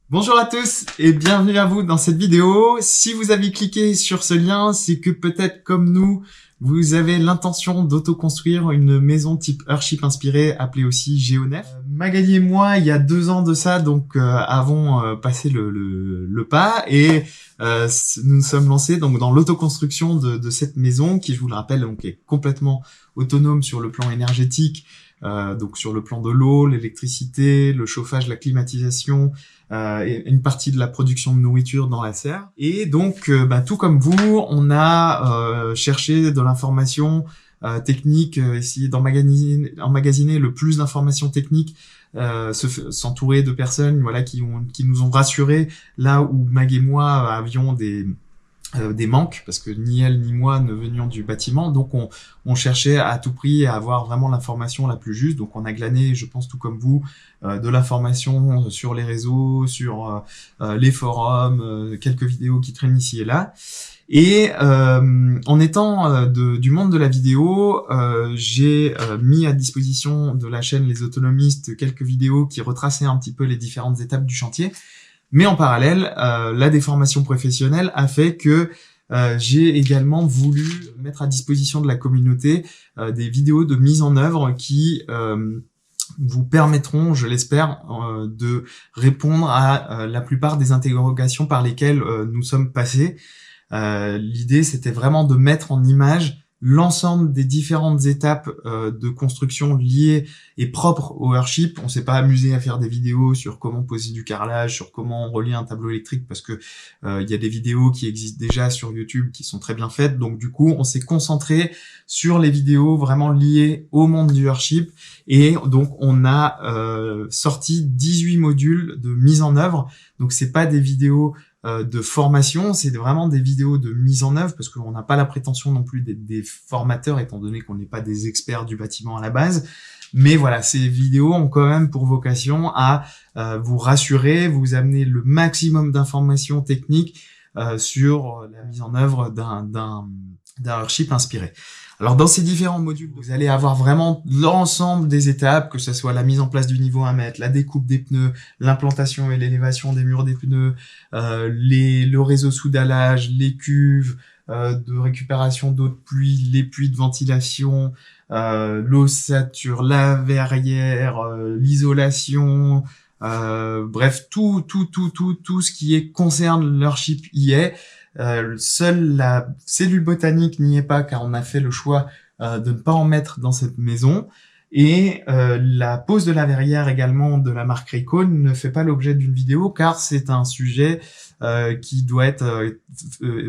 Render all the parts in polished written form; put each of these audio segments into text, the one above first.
Bonjour à tous et bienvenue à vous dans cette vidéo. Si vous avez cliqué sur ce lien, c'est que peut-être comme nous, vous avez l'intention d'auto-construire une maison type Earthship inspirée, appelée aussi Géonef. Magali et moi, il y a 2 ans de ça, donc avons passé le pas et nous nous sommes lancés donc dans l'autoconstruction de cette maison qui, je vous le rappelle, donc est complètement autonome sur le plan énergétique, donc sur le plan de l'eau, l'électricité, le chauffage, la climatisation, et une partie de la production de nourriture dans la serre. Et donc, tout comme vous, on a cherché de l'information technique, essayer d'emmagasiner le plus d'informations techniques, s'entourer de personnes, voilà, qui nous ont rassurés là où Mag et moi avions des manques, parce que ni elle ni moi ne venions du bâtiment, donc on cherchait à tout prix à avoir vraiment l'information la plus juste. Donc on a glané, je pense tout comme vous, de l'information sur les réseaux, sur les forums, quelques vidéos qui traînent ici et là. Et en étant du monde de la vidéo, j'ai mis à disposition de la chaîne Les Autonomistes quelques vidéos qui retraçaient un petit peu les différentes étapes du chantier. Mais en parallèle, la déformation professionnelle a fait que j'ai également voulu mettre à disposition de la communauté des vidéos de mise en œuvre qui vous permettront, je l'espère, de répondre à la plupart des interrogations par lesquelles nous sommes passés. L'idée, c'était vraiment de mettre en image l'ensemble des différentes étapes de construction liées et propres au Earthship. On s'est pas amusé à faire des vidéos sur comment poser du carrelage, sur comment relier un tableau électrique, parce que il y a des vidéos qui existent déjà sur YouTube qui sont très bien faites. Donc du coup, on s'est concentré sur les vidéos vraiment liées au monde du Earthship, et donc on a sorti 18 modules de mise en œuvre. Donc c'est pas des vidéos de formation, c'est vraiment des vidéos de mise en œuvre, parce qu'on n'a pas la prétention non plus d'être des formateurs, étant donné qu'on n'est pas des experts du bâtiment à la base. Mais voilà, ces vidéos ont quand même pour vocation à vous rassurer, vous amener le maximum d'informations techniques sur la mise en œuvre d'un Earthship inspiré. Alors dans ces différents modules, vous allez avoir vraiment l'ensemble des étapes, que ce soit la mise en place du niveau 1 mètre, la découpe des pneus, l'implantation et l'élévation des murs des pneus, le réseau sous dallage, les cuves de récupération d'eau de pluie, les puits de ventilation, l'ossature, la verrière, l'isolation, bref, tout ce qui concerne l'Earthship y est. Seule la cellule botanique n'y est pas, car on a fait le choix de ne pas en mettre dans cette maison. Et la pose de la verrière également de la marque Raycon ne fait pas l'objet d'une vidéo, car c'est un sujet qui doit être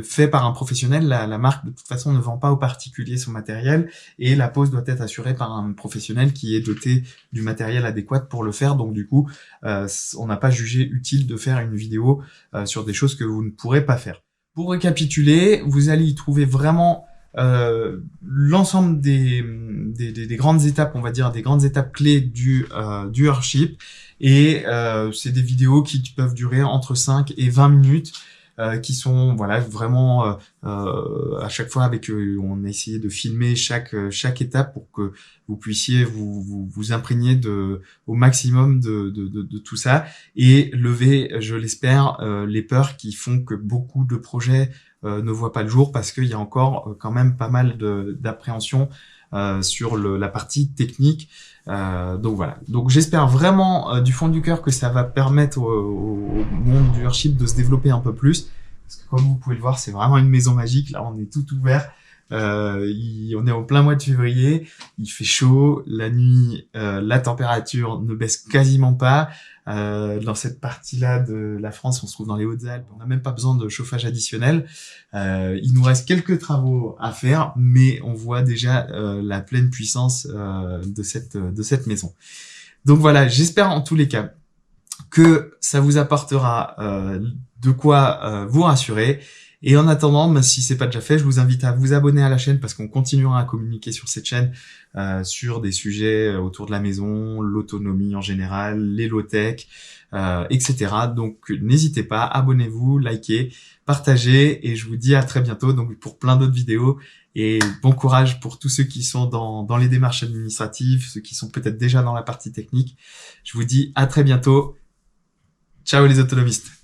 fait par un professionnel. La marque de toute façon ne vend pas aux particuliers son matériel, et la pose doit être assurée par un professionnel qui est doté du matériel adéquat pour le faire. Donc du coup, on n'a pas jugé utile de faire une vidéo sur des choses que vous ne pourrez pas faire. Pour récapituler, vous allez y trouver vraiment l'ensemble des grandes étapes, on va dire, des grandes étapes clés du Earthship. Et c'est des vidéos qui peuvent durer entre 5 et 20 minutes, qui sont voilà vraiment à chaque fois avec on a essayé de filmer chaque étape pour que vous puissiez vous imprégner au maximum de tout ça, et lever, je l'espère, les peurs qui font que beaucoup de projets ne voient pas le jour, parce qu'il y a encore quand même pas mal d'appréhension sur la partie technique. Donc voilà. Donc j'espère vraiment du fond du cœur que ça va permettre au monde du Earthship de se développer un peu plus. Parce que comme vous pouvez le voir, c'est vraiment une maison magique. Là, on est tout ouvert. On est en plein mois de février. Il fait chaud. La nuit, la température ne baisse quasiment pas. Dans cette partie-là de la France, on se trouve dans les Hautes-Alpes. On n'a même pas besoin de chauffage additionnel. Il nous reste quelques travaux à faire, mais on voit déjà la pleine puissance de cette maison. Donc voilà, j'espère en tous les cas que ça vous apportera de quoi vous rassurer. Et en attendant, si c'est pas déjà fait, je vous invite à vous abonner à la chaîne, parce qu'on continuera à communiquer sur cette chaîne sur des sujets autour de la maison, l'autonomie en général, les low-tech, etc. Donc n'hésitez pas, abonnez-vous, likez, partagez, et je vous dis à très bientôt donc pour plein d'autres vidéos. Et bon courage pour tous ceux qui sont dans les démarches administratives, ceux qui sont peut-être déjà dans la partie technique. Je vous dis à très bientôt. Ciao les autonomistes.